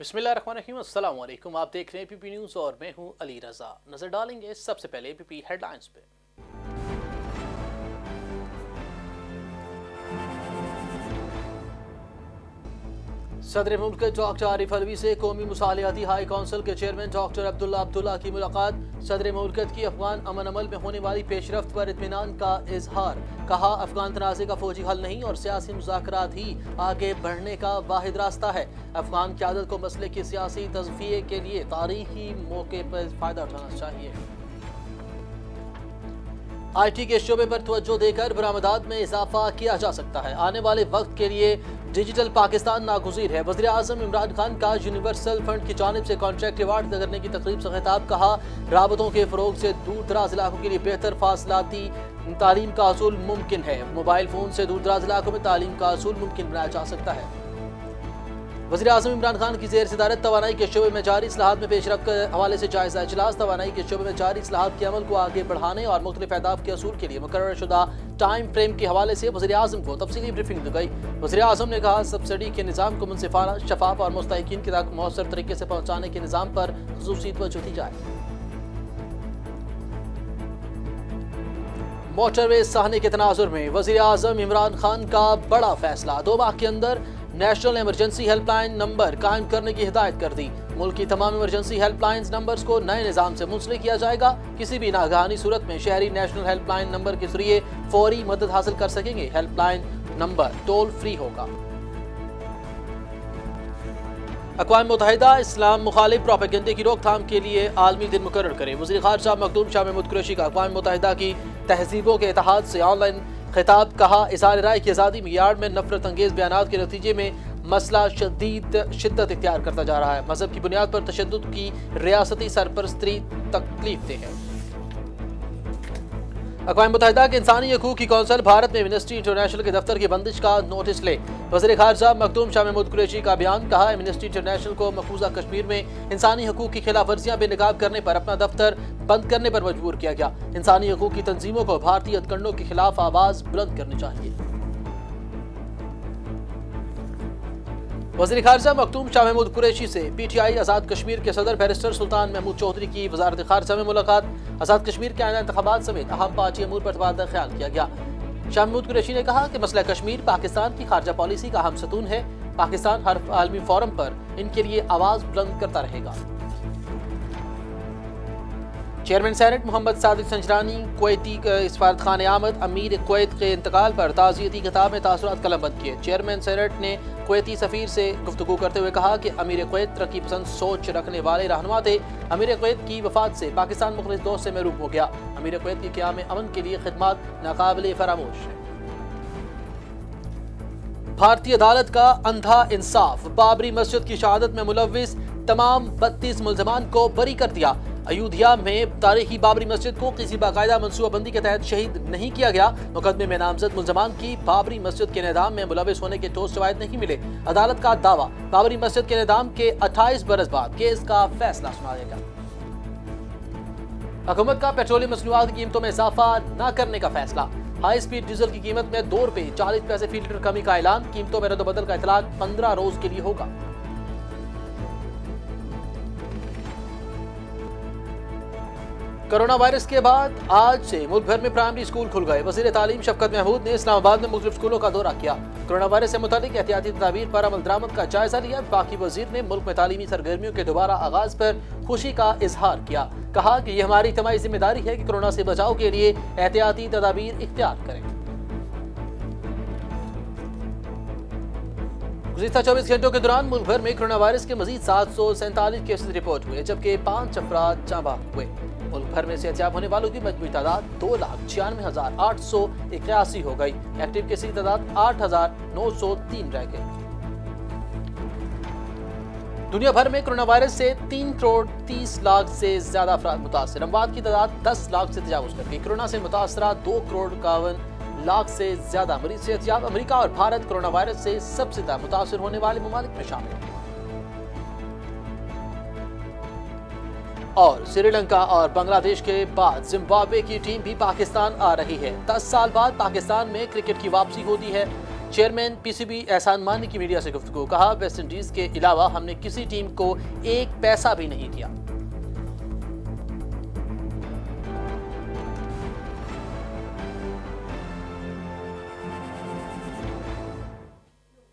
बिस्मिल्लाहिर्रहमानिर्रहीम, अस्सलाम वालेकुम। आप देख रहे हैं एपीपी न्यूज़ और मैं हूं अली रजा। नजर डालेंगे सबसे पहले एपीपी हेडलाइंस पे। सदर मुल्क डॉक्टर आरिफ अलवी से कौमी मुसालियाती हाई काउंसिल के चेयरमैन डॉक्टर अब्दुल्ला की मुलाकात। सदर मुल्क की अफगान अमन अमल में होने वाली पेशरफ्त पर इत्मीनान का इजहार। कहा, अफगान तनाज़े का फौजी हल नहीं और सियासी मुज़ाकरात ही आगे बढ़ने का वाहिद रास्ता है। अफगान क़यादत को मसले की सियासी तज़किये के लिए तारीखी मौके पर फ़ायदा उठाना चाहिए। IT के शोबे पर तवज्जो देकर बरामदात में इजाफा किया जा सकता है। आने वाले वक्त के लिए डिजिटल पाकिस्तान नागुज़ीर है। वज़ीर आज़म इमरान खान का यूनिवर्सल फंड की जानिब से कॉन्ट्रैक्ट अवार्ड करने की तकरीब से खिताब। कहा, राबतों के फ़रोग से दूर दराज इलाकों के लिए बेहतर फासलाती तालीम का असूल मुमकिन है। मोबाइल फ़ोन से दूर दराज इलाकों में तालीम का असूल मुमकिन बनाया जा सकता है। वज़ीर आज़म इमरान खान की ज़ेर सदारत तवानाई के शोबे में जारी इस्लाहात में पेशरफ्त के हवाले से जायज़ा इजलास। तवानाई के शोबे में जारी इस्लाहात के अमल को आगे बढ़ाने और मुख्तलिफ अहदाफ के असूल के लिए मुकर्रर शुदा टाइम फ्रेम के हवाले से वज़ीर आज़म को तफसीली ब्रीफिंग दी गई। वज़ीर आज़म ने कहा, सब्सिडी के निज़ाम को मुनसिफाना, शफाफ और मुस्तहिकीन के तक मौसर तरीके से पहुँचाने के निज़ाम पर ख़ुसूसी तवज्जो दी जाए। मोटरवे साहने के तनाजुर में वज़ीर आज़म इमरान खान का बड़ा फैसला। 2 माह के अंदर नेशनल इमरजेंसी हेल्पलाइन नंबर कायम करने की हिदायत कर दी। मुल्क की तमाम इमरजेंसी हेल्पलाइन नंबर्स को नए निज़ाम से मुंसलिक किया जाएगा। किसी भी नागहानी सूरत में शहरी नेशनल हेल्पलाइन नंबर के जरिए फौरी मदद हासिल कर सकेंगे। हेल्पलाइन नंबर टोल फ्री होगा। अक़वाम मुत्तहिदा इस्लाम मुखालिफ प्रोपेगेंडे की रोकथाम के लिए आलमी दिन मुकर्रर करे। वज़ीर ख़ारिजा मखदूम शाह महमूद कुरैशी का अक़वाम मुत्तहिदा की तहज़ीबों के इत्तेहाद से ऑनलाइन खिताब। कहा, इज़हार राय की आज़ादी मियार में नफरत अंगेज़ बयानात के नतीजे में मसला शिद्दत इख्तियार करता जा रहा है। मजहब की बुनियाद पर तशद्दुद की रियासती सरपरस्ती तकलीफ दे है। अक़वाम मुत्तहिदा के इंसानी हकूक़ की कौंसिल भारत में एमनेस्टी इंटरनेशनल के दफ्तर की बंदिश का नोटिस ले। वज़ीर ख़ारिजा मखदूम शाह महमूद कुरैशी का बयान। कहा, एमनेस्टी इंटरनेशनल को मकबूजा कश्मीर में इंसानी हकूक़ की खिलाफ वर्जियाँ बेनकाब करने पर अपना दफ्तर बंद करने पर मजबूर किया गया। इंसानी हकूक़ की तंजीमों को भारतीय हथकंडों के खिलाफ आवाज़ बुलंद करनी चाहिए। वज़ीर ख़ारिजा मखदूम शाह महमूद कुरैशी से PTI आज़ाद कश्मीर के सदर बैरिस्टर सुल्तान महमूद चौधरी की वज़ारत ख़ारिजा में मुलाकात। आज़ाद कश्मीर के आइंदा इंतख़ाबात समेत अहम पार्टी अमूर पर तबादला ख्याल किया गया। शाह महमूद कुरैशी ने कहा कि मसला कश्मीर पाकिस्तान की ख़ारिजा पॉलिसी का अहम सतून है। पाकिस्तान हर आलमी फोरम पर इनके लिए आवाज़ बुलंद करता रहेगा। चेयरमैन सेनेट मोहम्मद सादिक संजरानी कुवैती सफारत खाने आमद अमीर कुवैत के इंतकाल पर ताज़ियती खिताब में तासुरात कलमबंद किए। चेयरमैन सेनेट ने कुवैती सफ़ीर से गुफ्तगू करते हुए कहा कि अमीर कुवैत तरक्की पसंद सोच रखने वाले रहनुमा थे। अमीर कुवैत की वफात से पाकिस्तान मुखलिस दोस्त से महरूम हो गया। अमीर कुवैत की क़याम अमन के लिए खिदमत नाकाबिले फरामोश है। भारतीय अदालत का अंधा इंसाफ। बाबरी मस्जिद की शहादत में मुलव्विस तमाम 32 मुल्ज़मान को बरी कर दिया। अयोध्या में तारीखी बाबरी मस्जिद को किसी बाकायदा मनसूबाबंदी के तहत शहीद नहीं किया गया। मुकदमे में नामजद मुल्ज़मान की बाबरी मस्जिद के निज़ाम में मुलव्विस होने के ठोस शवाहिद नहीं मिले। अदालत का दावा, बाबरी मस्जिद के निज़ाम के 28 बरस बाद केस का फैसला सुनाया गया। हुकूमत का पेट्रोलियम मसनूआत की कीमतों में इजाफा न करने का फैसला। हाई स्पीड डीजल की कीमत में 2 रुपये 40 पैसे फी लीटर कमी का ऐलान। कीमतों में रद्दबदल का इतलाक 15 रोज के लिए होगा। कोरोना वायरस के बाद आज से मुल्क भर में प्राइमरी स्कूल खुल गए। वज़ीर तालीम शफकत महमूद ने इस्लामाबाद में मुख्तलिफ स्कूलों का दौरा किया। कोरोना वायरस से मुतालिक एहतियाती तदाबीर पर अमल दरामद का जायजा लिया। बाकी वज़ीर ने मुल्क में तालीमी सरगर्मियों के दोबारा आगाज पर खुशी का इजहार किया। कहा कि यह हमारी इज्तिमाई जिम्मेदारी है कि कोरोना से बचाव के लिए एहतियाती तदाबीर इख्तियार करें। गुज़िश्ता 24 घंटों के दौरान मुल्क भर में कोरोना वायरस के मजीद 747 केसेस रिपोर्ट हुए, जबकि 5 अफराद जाँ बहक हुए। मुल्क भर में सेहतियाब होने वालों की मजमूई तादाद 2,96,881 हो गई। एक्टिव केसेस की तादाद 8,903 रह गई। दुनिया भर में कोरोना वायरस से 3 करोड़ 30 लाख से ज्यादा अफराद मुतासर। अमवात की तादाद 10 लाख से तजावुज कर गई। कोरोना से मुतासरा 2 करोड़ 51 लाख से ज्यादा मरीज सेहतियाब। अमेरिका और भारत कोरोना वायरस से सबसे ज्यादा मुतासर होने वाले ममालिक में शामिल हैं। और श्रीलंका और बांग्लादेश के बाद जिम्बाब्वे की टीम भी पाकिस्तान आ रही है। 10 साल बाद पाकिस्तान में क्रिकेट की वापसी होती है। चेयरमैन पीसीबी एहसान मानी की मीडिया से गुफ्तगू, कहा वेस्ट इंडीज के अलावा हमने किसी टीम को एक पैसा भी नहीं दिया।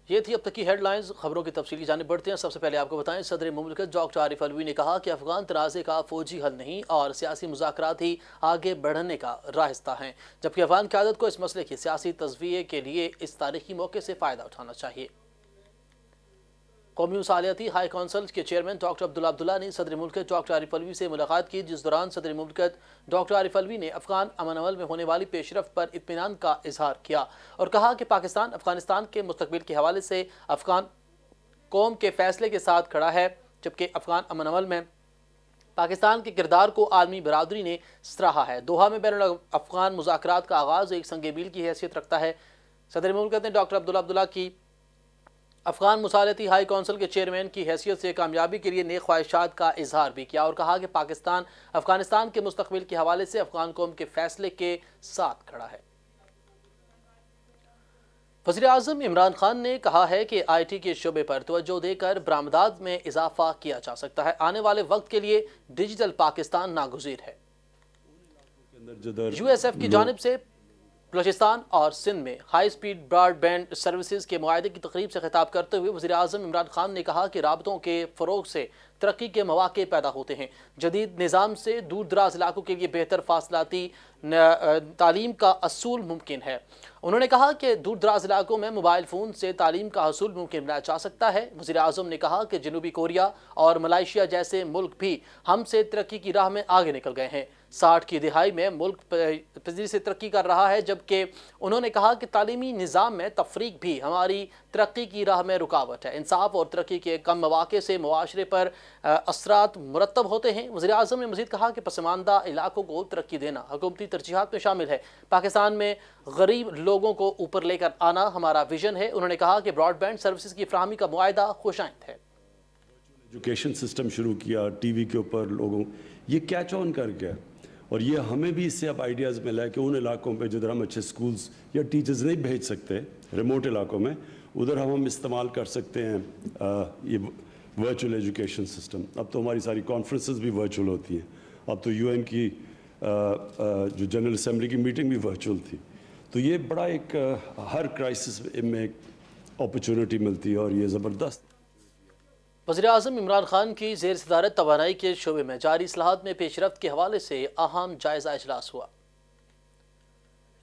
ये थी अब तक की हेडलाइंस। खबरों की तफसीली जाने बढ़ते हैं। सबसे पहले आपको बताएं, सदर मुमलिकत डॉक्टर आरिफ अलवी ने कहा कि अफगान तनाज़े का फौजी हल नहीं और सियासी मुज़ाकरात ही आगे बढ़ने का रास्ता हैं, जबकि अफगान क़यादत को इस मसले की सियासी तज़विये के लिए इस तारीखी मौके से फ़ायदा उठाना चाहिए। कौमी मुसालियाती हाई काउंसिल के चेयरमैन डॉक्टर अब्दुल्ला ने सदर मुमलिकत डॉक्टर आरिफ अलवी से मुलाकात की, जिस दौरान सदर मुमलिकत डॉक्टर आरिफ अलवी ने अफगान अमन अमल में होने वाली पेशरफ्त पर इत्मीनान का इजहार किया और कहा कि पाकिस्तान अफगानिस्तान के मुस्तकबिल के हवाले से अफगान कौम के फैसले के साथ खड़ा है, जबकि अफगान अमन अमल में पाकिस्तान के किरदार को आलमी बरादरी ने सराहा है। दोहा में बैनुल अफगान मुज़ाकरात का आगाज़ एक संग मील की हैसियत रखता है। सदर मुमलिकत ने डॉक्टर अब्दुल्ला की अफगान मुसालियाती हाई काउंसिल के चेयरमैन की हैसियत से कामयाबी के लिए नेक ख्वाहिशात का इजहार भी किया और कहा कि पाकिस्तान अफगानिस्तान के मुस्तकबिल के हवाले से अफगान कौम के फैसले के साथ खड़ा है। वज़ीर आज़म इमरान खान ने कहा है कि IT के शोबे पर तवज्जो देकर बरामदात में इजाफा किया जा सकता है। आने वाले वक्त के लिए डिजिटल पाकिस्तान नागुज़ीर है। USF की जानिब से बलूचिस्तान और सिंध में हाई स्पीड ब्रॉडबैंड सर्विसेज के मुआहदे की तकरीब से खिताब करते हुए वज़ीर आज़म इमरान खान ने कहा कि राबतों के फ़रोग़ से तरक्की के मौक़े पैदा होते हैं। जदीद निज़ाम से दूर दराज इलाकों के लिए बेहतर फासलाती तालीम का असूल मुमकिन है। उन्होंने कहा कि दूर दराज इलाकों में मोबाइल फ़ोन से तालीम का हसूल मुमकिन बनाया जा सकता है। वज़ीर आज़म ने कहा कि जनूबी कोरिया और मलेशिया जैसे मुल्क भी हमसे तरक्की की राह में आगे निकल गए हैं। 60 की दिहाई में मुल्क तेज़ी से तरक्की कर रहा है, जबकि उन्होंने कहा कि तालीमी निज़ाम में तफरीक भी हमारी तरक्की की राह में रुकावट है। इंसाफ और तरक्की के कम मौक़े से मुआशरे पर असरात मुरतब होते हैं। वज़ीर आज़म ने मज़ीद कहा कि पसमानदा इलाकों को तरक्की देना हुकूमती तरजीहात में शामिल है। पाकिस्तान में गरीब लोगों को ऊपर लेकर आना हमारा विजन है। उन्होंने कहा कि ब्रॉडबैंड सर्विसेज की फराहमी का मुआहदा खुशाइंद है। एजुकेशन सिस्टम शुरू किया टीवी के ऊपर लोगों, ये कैच ऑन कर गया और ये हमें भी इससे अब आइडियाज़ मिला है कि उन इलाकों पे जिधर हम अच्छे स्कूल्स या टीचर्स नहीं भेज सकते, रिमोट इलाकों में, उधर हम इस्तेमाल कर सकते हैं ये वर्चुअल एजुकेशन सिस्टम। अब तो हमारी सारी कॉन्फ्रेंसेस भी वर्चुअल होती हैं। अब तो UN की जो जनरल असेंबली की मीटिंग भी वर्चुअल थी। तो ये बड़ा एक हर क्राइसिस में एक अपॉर्चुनिटी मिलती है और ये ज़बरदस्त। वज़ीर आज़म इमरान खान की ज़ेर सदारत तवानाई के शोबे में जारी इस्लाहात में पेशरफ्त के हवाले से अहम जायज़ा इजलास हुआ।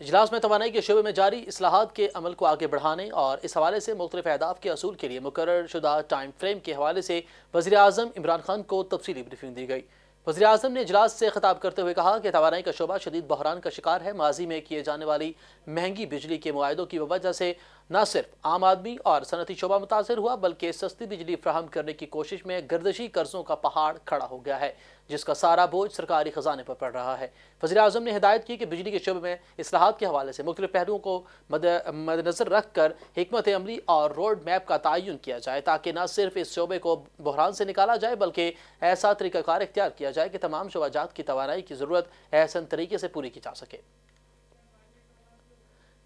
इजलास में तवानाई के शोबे में जारी इस्लाहात के अमल को आगे बढ़ाने और इस हवाले से मुख्तलिफ अहदाफ के असूल के लिए मुकर्रर शुदा टाइम फ्रेम के हवाले से वज़ीर आज़म इमरान खान को तफसीली ब्रीफिंग दी गई। वज़ीर आज़म ने इजलास से खिताब करते हुए कहा कि तवानाई का शोबा शदीद बहरान का शिकार है। माजी में किए जाने वाली महंगी बिजली के मुआहदों की वजह से न सिर्फ आम आदमी और सनती शोबा मुतासर हुआ, बल्कि सस्ती बिजली फ्राहम करने की कोशिश में गर्दशी कर्जों का पहाड़ खड़ा हो गया है, जिसका सारा बोझ सरकारी खजाने पर पड़ रहा है। वज़ीर आज़म ने हिदायत की कि बिजली के शोबे में इस्लाहात के हवाले से मुख्तलिफ पहलुओं को मद्देनज़र रख कर हिकमत अमली और रोड मैप का तयन किया जाए, ताकि न सिर्फ इस शोबे को बहरान से निकाला जाए, बल्कि ऐसा तरीक़ाकार इख्तियार किया जाए कि तमाम शोबाजात की तवानाई की ज़रूरत एहसन तरीके से पूरी की जा सके।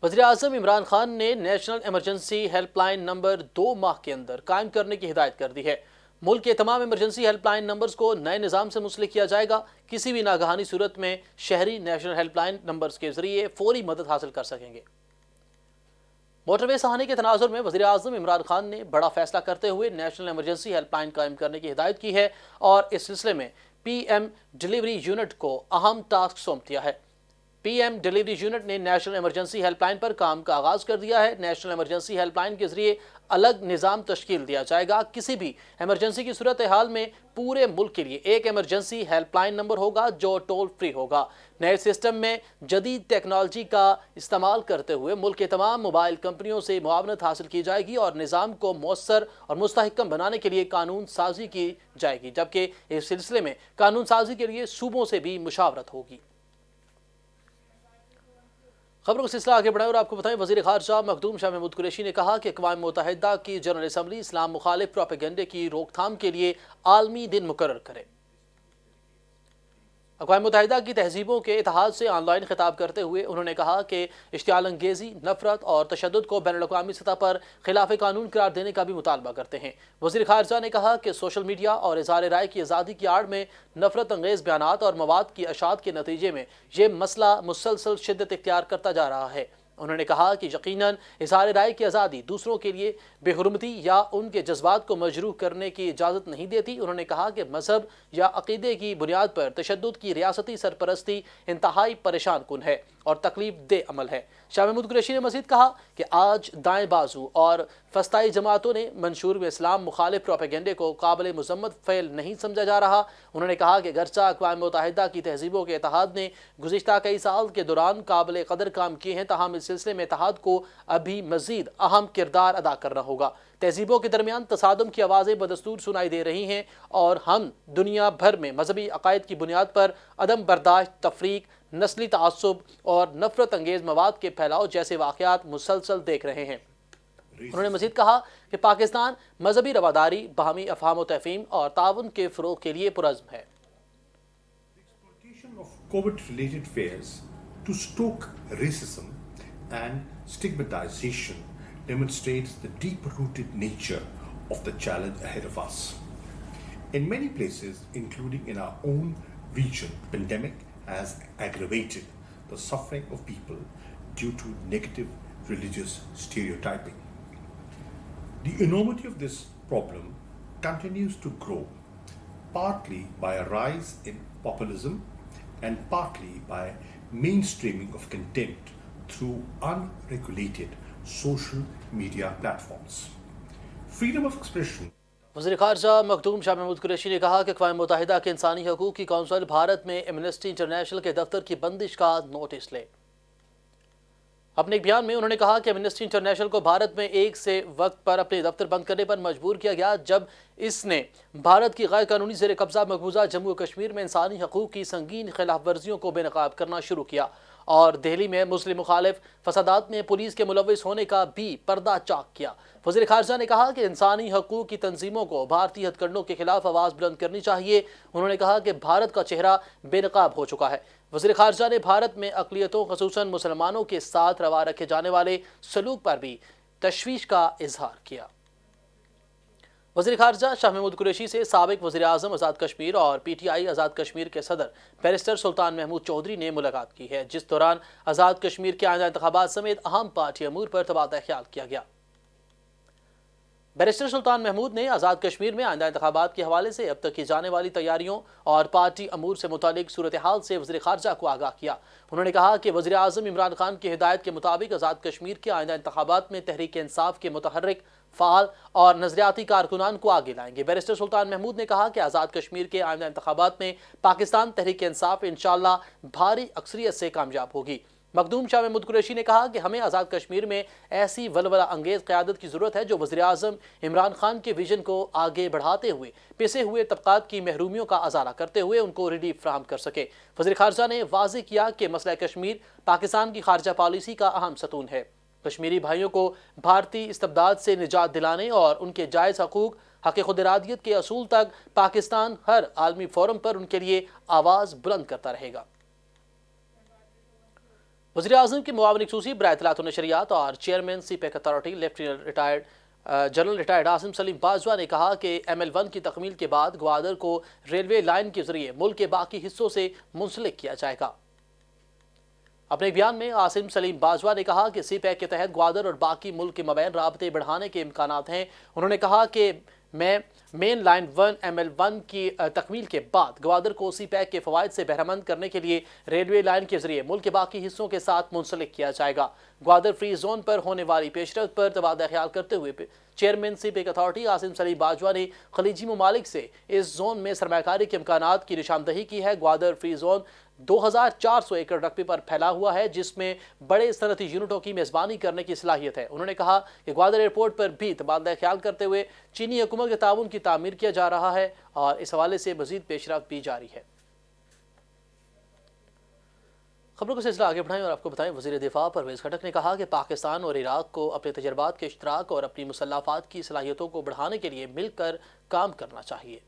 वज़ीर आज़म इमरान खान ने नेशनल इमरजेंसी हेल्पलाइन नंबर 2 माह के अंदर कायम करने की हिदायत कर दी है। मुल्क के तमाम इमरजेंसी हेल्पलाइन नंबर्स को नए निज़ाम से मुंसलिक किया जाएगा। किसी भी नागहानी सूरत में शहरी नेशनल हेल्पलाइन नंबर्स के जरिए फौरी मदद हासिल कर सकेंगे। मोटरवे सहाने के तनाजुर में वज़ीर आज़म इमरान खान ने बड़ा फैसला करते हुए नेशनल इमरजेंसी हेल्पलाइन कायम करने की हिदायत की है और इस सिलसिले में PM डिलीवरी यूनिट को अहम टास्क सौंप दिया है। PM डिलीवरी यूनिट ने नेशनल इमरजेंसी हेल्पलाइन पर काम का आगाज़ कर दिया है। नेशनल इमरजेंसी हेल्पलाइन के जरिए अलग निज़ाम तश्कील दिया जाएगा। किसी भी इमरजेंसी की सूरत हाल में पूरे मुल्क के लिए एक इमरजेंसी हेल्पलाइन नंबर होगा जो टोल फ्री होगा। नए सिस्टम में जदीद टेक्नोलॉजी का इस्तेमाल करते हुए मुल्क के तमाम मोबाइल कंपनियों से मुआवनत हासिल की जाएगी और निज़ाम को मौसर और मुस्तहकम बनाने के लिए कानून साजी की जाएगी, जबकि इस सिलसिले में कानून साजी के लिए सूबों से भी मुशावरत होगी। खबरों का सिलसिला आगे बढ़ाएं और आपको बताएं, वज़ीर ख़ारजा मखदूम शाह महमूद कुरैशी ने कहा कि अक़वाम मुत्तहिदा की जनरल असम्बली इस्लाम मुखालिफ प्रोपेगेंडे की रोकथाम के लिए आलमी दिन मुकर्रर करे। اقوام متحدہ کی تہذیبوں کے اتحاد سے آن لائن خطاب کرتے ہوئے انہوں نے کہا کہ اشتعال انگیزی، نفرت اور تشدد کو بین الاقوامی سطح پر خلاف قانون قرار دینے کا بھی مطالبہ کرتے ہیں۔ وزیر خارجہ نے کہا کہ سوشل میڈیا اور اظہار رائے کی آزادی کی آڑ میں نفرت انگیز بیانات اور مواد کی اشاعت کے نتیجے میں یہ مسئلہ مسلسل شدت اختیار کرتا جا رہا ہے۔ انہوں نے کہا کہ یقیناً اظہار رائے کی آزادی دوسروں کے لیے بے حرمتی یا ان کے جذبات کو مجروح کرنے کی اجازت نہیں دیتی۔ انہوں نے کہا کہ مذہب یا عقیدے کی بنیاد پر تشدد کی ریاستی سرپرستی انتہائی پریشان کن ہے اور تکلیف دہ عمل ہے۔ شاہ محمود قریشی نے مزید کہا کہ آج دائیں بازو اور فسطائی جماعتوں نے منشور میں اسلام مخالف پروپیگنڈے کو قابل مذمت فعل نہیں سمجھا جا رہا۔ انہوں نے کہا کہ گرچہ اقوام متحدہ کی تہذیبوں کے اتحاد نے گزشتہ کئی سال کے دوران قابل قدر کام کیے ہیں، تاہم اس سلسلے میں اتحاد کو ابھی مزید اہم کردار ادا کرنا ہوگا۔ تہذیبوں کے درمیان تصادم کی آوازیں بدستور سنائی دے رہی ہیں اور ہم دنیا بھر میں مذہبی عقائد کی بنیاد پر عدم برداشت، تفریق، نسلی تعصب اور نفرت انگیز مواد کے پھیلاؤ جیسے واقعات مسلسل دیکھ رہے ہیں۔ انہوں نے مزید کہا کہ پاکستان مذہبی رواداری، باہمی افہام و تفہیم اور تعاون کے فروغ کے لیے پرعزم ہے۔ Exploitation of COVID-related fears to stoke racism and stigmatization demonstrates the deep-rooted nature of the challenge ahead of us. In many places, including in our own region, the pandemic has aggravated the suffering of people due to negative religious stereotyping. The enormity of this problem continues to grow, partly by a rise in populism and partly by mainstreaming of content through unregulated social media platforms. Freedom of expression. وزیر خارجہ مخدوم شاہ محمود قریشی نے کہا کہ اقوام متحدہ کے انسانی حقوق کی کونسل بھارت میں ایمنسٹی انٹرنیشنل کے دفتر کی بندش کا نوٹس لے۔ اپنے ایک بیان میں انہوں نے کہا کہ ایمنسٹی انٹرنیشنل کو بھارت میں ایک سے وقت پر اپنے دفتر بند کرنے پر مجبور کیا گیا جب اس نے بھارت کی غیر قانونی زیر قبضہ مقبوضہ جموں و کشمیر میں انسانی حقوق کی سنگین خلاف ورزیوں کو بے نقاب کرنا شروع کیا اور دہلی میں مسلم مخالف فسادات میں پولیس کے ملوث ہونے کا بھی پردہ چاک کیا۔ وزیر خارجہ نے کہا کہ انسانی حقوق کی تنظیموں کو بھارتی ہتھ کنڈوں کے خلاف آواز بلند کرنی چاہیے۔ انہوں نے کہا کہ بھارت کا چہرہ بے نقاب ہو چکا ہے۔ وزیر خارجہ نے بھارت میں اقلیتوں خصوصاً مسلمانوں کے ساتھ روا رکھے جانے والے سلوک پر بھی تشویش کا اظہار کیا۔ وزیر خارجہ شاہ محمود قریشی سے سابق وزیر اعظم آزاد کشمیر اور P T I Azad Kashmir کے صدر بیرسٹر سلطان محمود چودھری نے ملاقات کی ہے، جس دوران آزاد کشمیر کے آئندہ انتخابات سمیت اہم پارٹی امور پر تبادلہ خیال کیا گیا۔ بیرسٹر سلطان محمود نے آزاد کشمیر میں آئندہ انتخابات کے حوالے سے اب تک کی جانے والی تیاریوں اور پارٹی امور سے متعلق صورتحال سے وزیر خارجہ کو آگاہ کیا۔ انہوں نے کہا کہ وزیر اعظم عمران خان کی ہدایت کے مطابق آزاد کشمیر کے آئندہ انتخابات میں تحریک انصاف کے متحرک، فعال اور نظریاتی کارکنان کو آگے لائیں گے۔ بیرسٹر سلطان محمود نے کہا کہ آزاد کشمیر کے آئندہ انتخابات میں پاکستان تحریک انصاف انشاءاللہ بھاری اکثریت سے کامیاب ہوگی۔ مخدوم شاہ محمود قریشی نے کہا کہ ہمیں آزاد کشمیر میں ایسی ولولہ انگیز قیادت کی ضرورت ہے جو وزیر اعظم عمران خان کے ویژن کو آگے بڑھاتے ہوئے پسے ہوئے طبقات کی محرومیوں کا ازالہ کرتے ہوئے ان کو ریلیف فراہم کر سکے۔ وزیر خارجہ نے واضح کیا کہ مسئلہ کشمیر پاکستان کی خارجہ پالیسی کا اہم ستون ہے۔ کشمیری بھائیوں کو بھارتی استبداد سے نجات دلانے اور ان کے جائز حقوق، حق خود ارادیت کے اصول تک پاکستان ہر عالمی فورم پر ان کے لیے آواز بلند کرتا رہے گا۔ وزیر اعظم کے معاون خصوصی برائے اطلاعات و نشریات اور chairman CPEC authority lieutenant general retired Asim Saleem Bajwa نے کہا کہ ML1 کی تکمیل کے بعد گوادر کو ریلوے لائن کے ذریعے ملک کے باقی حصوں سے منسلک کیا جائے گا۔ اپنے بیان میں عاصم سلیم باجوہ نے کہا کہ سی پیک کے تحت گوادر اور باقی ملک کے مابین رابطے بڑھانے کے امکانات ہیں۔ انہوں نے کہا کہ مین لائن 1 ML1 کی تکمیل کے بعد گوادر کو سی پیک کے فوائد سے بہرمند کرنے کے لیے ریلوے لائن کے ذریعے ملک کے باقی حصوں کے ساتھ منسلک کیا جائے گا۔ گوادر فری زون پر ہونے والی پیش رفت پر تبادلہ خیال کرتے ہوئے chairman CPEC authority Asim Saleem Bajwa نے خلیجی ممالک سے اس زون میں سرمایہ کاری کے امکانات کی نشاندہی کی ہے۔ گوادر فری زون 2400 ایکڑ رقبے پر پھیلا ہوا ہے، جس میں بڑے صنعتی یونٹوں کی میزبانی کرنے کی صلاحیت ہے۔ انہوں نے کہا کہ گوادر ایئرپورٹ پر بھی تبادلہ خیال کرتے ہوئے چینی حکومت کے تعاون کی تعمیر کیا جا رہا ہے اور اس حوالے سے مزید پیش رفت بھی جاری ہے۔ خبروں کا سلسلہ آگے بڑھائیں اور آپ کو بتائیں، وزیر دفاع پرویز خٹک نے کہا کہ پاکستان اور عراق کو اپنے تجربات کے اشتراک اور اپنی مسلح افواج کی صلاحیتوں کو بڑھانے کے لیے مل کر کام کرنا چاہیے۔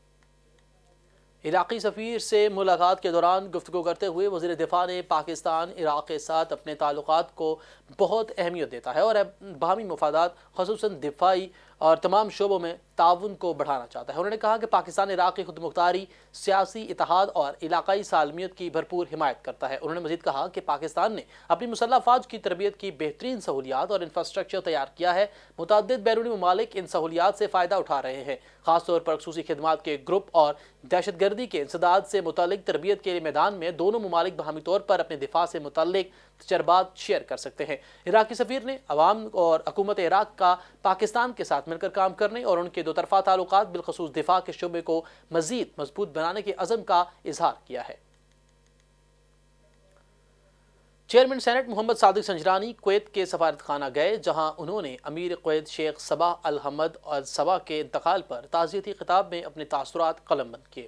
عراقی سفیر سے ملاقات کے دوران گفتگو کرتے ہوئے وزیر دفاع نے پاکستان عراق کے ساتھ اپنے تعلقات کو بہت اہمیت دیتا ہے اور باہمی مفادات خصوصاً دفاعی اور تمام شعبوں میں تعاون کو بڑھانا چاہتا ہے۔ انہوں نے کہا کہ پاکستان عراق کی خود مختاری، سیاسی اتحاد اور علاقائی سالمیت کی بھرپور حمایت کرتا ہے۔ انہوں نے مزید کہا کہ پاکستان نے اپنی مسلح افواج کی تربیت کی بہترین سہولیات اور انفراسٹرکچر تیار کیا ہے۔ متعدد بیرونی ممالک ان سہولیات سے فائدہ اٹھا رہے ہیں، خاص طور پر خصوصی خدمات کے گروپ اور دہشت گردی کے انسداد سے متعلق تربیت کے میدان میں دونوں ممالک باہمی طور پر اپنے دفاع سے متعلق تجربات شیئر کر سکتے ہیں۔ عراقی سفیر نے عوام اور حکومت عراق کا پاکستان کے ساتھ مل کر کام کرنے اور ان کے دو طرفہ تعلقات بالخصوص دفاع کے شعبے کو مزید مضبوط بنانے کے عزم کا اظہار کیا ہے۔ چیئرمین سینٹ محمد صادق سنجرانی کویت کے سفارت خانہ گئے، جہاں انہوں نے امیر کویت شیخ صباح الحمد الصباح کے انتقال پر تعزیتی خطاب میں اپنے تاثرات قلم بند کیے۔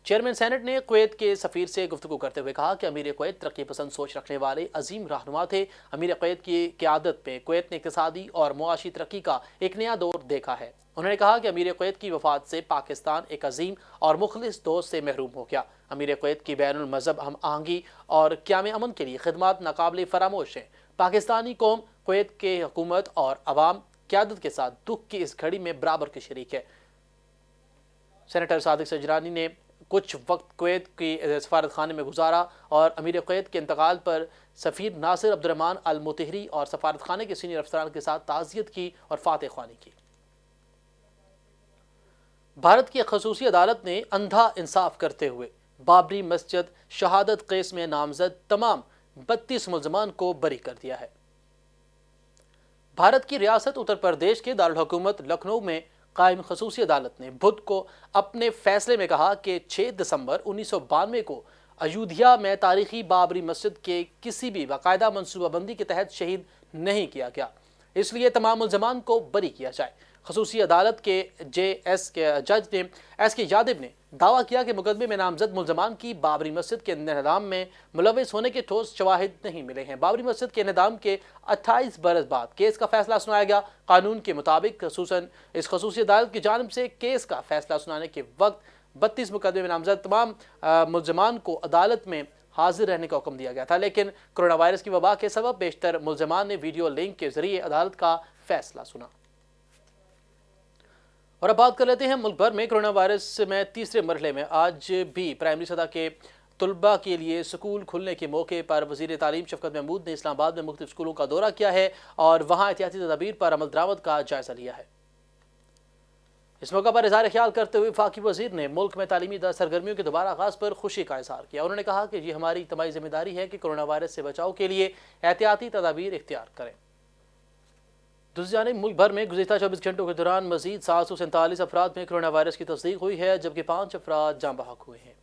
چیئرمین سینٹ نے کویت کے سفیر سے گفتگو کرتے ہوئے کہا کہ امیر کویت ترقی پسند سوچ رکھنے والے عظیم رہنما تھے۔ امیر کویت کی قیادت میں کویت نے اقتصادی اور معاشی ترقی کا ایک نیا دور دیکھا ہے۔ انہوں نے کہا کہ امیر کویت کی وفات سے پاکستان ایک عظیم اور مخلص دوست سے محروم ہو گیا۔ امیر کویت کی بین المذہب ہم آہنگی اور قیام امن کے لیے خدمات ناقابل فراموش ہیں۔ پاکستانی قوم کویت کے حکومت اور عوام قیادت کے ساتھ دکھ کی اس گھڑی میں برابر کی شریک ہے۔ سینیٹر صادق سنجرانی نے کچھ وقت کویت کی سفارت خانے میں گزارا اور امیر کویت کے انتقال پر سفیر ناصر عبد الرحمن المطہری اور سفارت خانے کے سینئر افسران کے ساتھ تعزیت کی اور فاتح خوانی کی۔ بھارت کی خصوصی عدالت نے اندھا انصاف کرتے ہوئے بابری مسجد شہادت کیس میں نامزد تمام 32 ملزمان کو بری کر دیا ہے۔ بھارت کی ریاست اتر پردیش کے دارالحکومت لکھنؤ میں قائم خصوصی عدالت نے بدھ کو اپنے فیصلے میں کہا کہ 6 دسمبر 1992 کو ایودھیا میں تاریخی بابری مسجد کے کسی بھی باقاعدہ منصوبہ بندی کے تحت شہید نہیں کیا گیا، اس لیے تمام ملزمان کو بری کیا جائے۔ خصوصی عدالت کے جج نے ایس کے یادو نے دعویٰ کیا کہ مقدمے میں نامزد ملزمان کی بابری مسجد کے انہدام میں ملوث ہونے کے ٹھوس شواہد نہیں ملے ہیں۔ بابری مسجد کے انہدام کے 28 برس بعد کیس کا فیصلہ سنایا گیا۔ قانون کے مطابق خصوصاً اس خصوصی عدالت کی جانب سے کیس کا فیصلہ سنانے کے وقت 32 مقدمے میں نامزد تمام ملزمان کو عدالت میں حاضر رہنے کا حکم دیا گیا تھا، لیکن کرونا وائرس کی وبا کے سبب بیشتر ملزمان نے ویڈیو لنک کے ذریعے عدالت کا فیصلہ سنا۔ اور اب بات کر لیتے ہیں ملک بھر میں کرونا وائرس میں تیسرے مرحلے میں آج بھی پرائمری سطح کے طلباء کے لیے سکول کھلنے کے موقع پر وزیر تعلیم شفقت محمود نے اسلام آباد میں مختلف سکولوں کا دورہ کیا ہے اور وہاں احتیاطی تدابیر پر عمل درآمد کا جائزہ لیا ہے۔ اس موقع پر اظہار خیال کرتے ہوئے وفاقی وزیر نے ملک میں تعلیمی سرگرمیوں کے دوبارہ آغاز پر خوشی کا اظہار کیا۔ انہوں نے کہا کہ یہ ہماری اجتماعی ذمہ داری ہے کہ کرونا وائرس سے بچاؤ کے لیے احتیاطی تدابیر اختیار کریں۔ دوسری جانب ملک بھر میں گزشتہ 24 گھنٹوں کے دوران مزید 747 افراد میں کرونا وائرس کی تصدیق ہوئی ہے، جبکہ 5 افراد جاں بحق ہوئے ہیں۔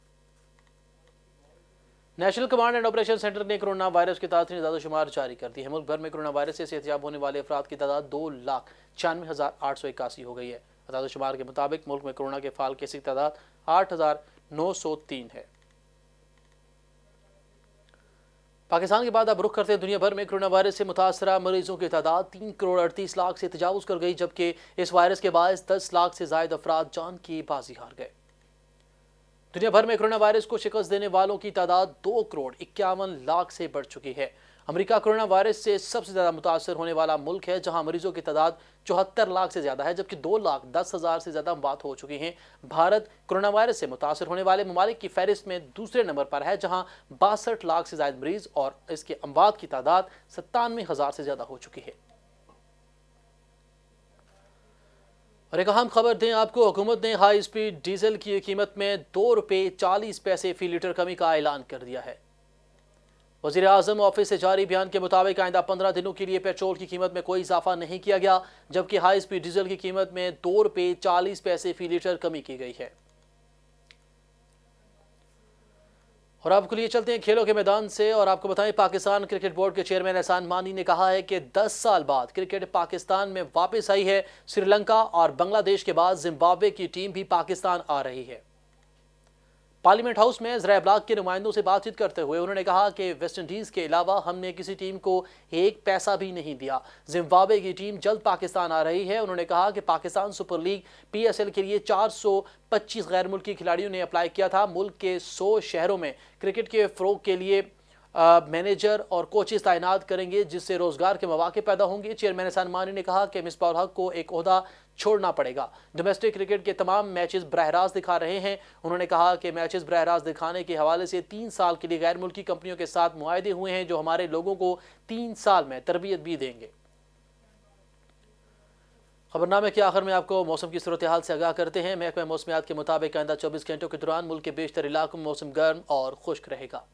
National command and operation centre نے کرونا وائرس کے تازہ اعداد و شمار جاری کر دی ہے۔ ملک بھر میں کرونا وائرس سے صحتیاب ہونے والے افراد کی تعداد 2,96,881 ہو گئی ہے۔ اعداد و شمار کے مطابق ملک میں کرونا کے فعال کیسز کی تعداد 8,903 ہے۔ پاکستان کے بعد اب رخ کرتے دنیا بھر میں کرونا وائرس سے متاثرہ مریضوں کی تعداد 3,38,00,000 سے تجاوز کر گئی، جبکہ اس وائرس کے باعث 10 لاکھ سے زائد افراد جان کی بازی ہار گئے۔ دنیا بھر میں کرونا وائرس کو شکست دینے والوں کی تعداد 2,51,00,000 سے بڑھ چکی ہے۔ امریکہ کرونا وائرس سے سب سے زیادہ متاثر ہونے والا ملک ہے، جہاں مریضوں کی تعداد 74 لاکھ سے زیادہ ہے، جبکہ 2,10,000 سے زیادہ اموات ہو چکی ہیں۔ بھارت کرونا وائرس سے متاثر ہونے والے ممالک کی فہرست میں دوسرے نمبر پر ہے، جہاں 62 لاکھ سے زائد مریض اور اس کے اموات کی تعداد 97,000 سے زیادہ ہو چکی ہے۔ اور ایک اہم خبر دیں آپ کو، حکومت نے ہائی اسپیڈ ڈیزل کی قیمت میں 2 روپے 40 پیسے فی لیٹر کمی کا اعلان کر دیا ہے۔ وزیر اعظم آفس سے جاری بیان کے مطابق آئندہ 15 دنوں کے لیے پیٹرول کی قیمت میں کوئی اضافہ نہیں کیا گیا، جبکہ ہائی اسپیڈ ڈیزل کی قیمت میں 2 روپے 40 پیسے فی لیٹر کمی کی گئی ہے۔ اور آپ کو لیے چلتے ہیں کھیلوں کے میدان سے اور آپ کو بتائیں پاکستان کرکٹ بورڈ کے چیئرمین احسان مانی نے کہا ہے کہ 10 سال بعد کرکٹ پاکستان میں واپس آئی ہے۔ سری لنکا اور بنگلہ دیش کے بعد زمبابوے کی ٹیم بھی پاکستان آ رہی ہے۔ पार्लियामेंट हाउस में ज़राए इब्लाग के नुमाइंदों से बातचीत करते हुए उन्होंने कहा कि वेस्ट इंडीज़ के अलावा हमने किसी टीम को एक पैसा भी नहीं दिया। जिम्बाब्वे की टीम जल्द पाकिस्तान आ रही है। उन्होंने कहा कि पाकिस्तान सुपर लीग PSL के लिए 425 गैर मुल्की खिलाड़ियों ने अप्लाई किया था। मुल्क के 100 शहरों में क्रिकेट के फ़रोग के लिए मैनेजर और कोचेस तैनात करेंगे, जिससे रोजगार के मौके पैदा होंगे। चेयरमैन एहसान मानी ने कहा कि मिसबाह उल हक को एक ओहदा छोड़ना पड़ेगा। डोमेस्टिक क्रिकेट के तमाम मैचेस बराह रास्त दिखा रहे हैं। उन्होंने कहा कि मैचेस बराह रास्त दिखाने के हवाले से 3 साल के लिए गैर मुल्की कंपनियों के साथ मुआहदे हुए हैं, जो हमारे लोगों को 3 साल में तरबियत भी देंगे। खबरनामे के आखिर में आपको मौसम की सूरत हाल से आगाह करते हैं। महकमा मौसमियात के मुताबिक आइंदा 24 घंटों के दौरान मुल्क के बेशतर इलाकों में मौसम गर्म और खुश्क रहेगा।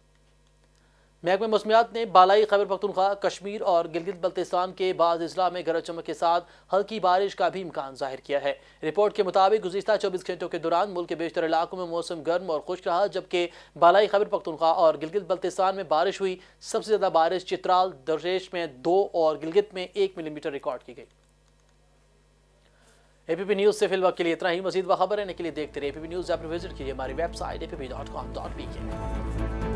महकमा मौसमियात ने बालाई खैबर पख्तूनख्वा, कश्मीर और गिलगित बल्तिस्तान के बाद अजला में गरज चमक के साथ हल्की बारिश का भी इम्कान जाहिर किया है। रिपोर्ट के मुताबिक गुज़िश्ता 24 घंटों के दौरान मुल्क के बेशतर इलाकों में मौसम गर्म और खुश्क रहा, जबकि बालाई खैबर पख्तूनख्वा और गिलगित बल्तिस्तान में बारिश हुई। सबसे ज़्यादा बारिश चित्राल, दर्जेश में 2 और गिलगित में 1 मिलीमीटर रिकॉर्ड की गई। APP न्यूज़ से फिल वक्त के लिए इतना ही। मज़ीद खबर रहने के लिए देखते रहिए APP न्यूज़। आप विजिट कीजिए हमारी वेबसाइट app.com.pk।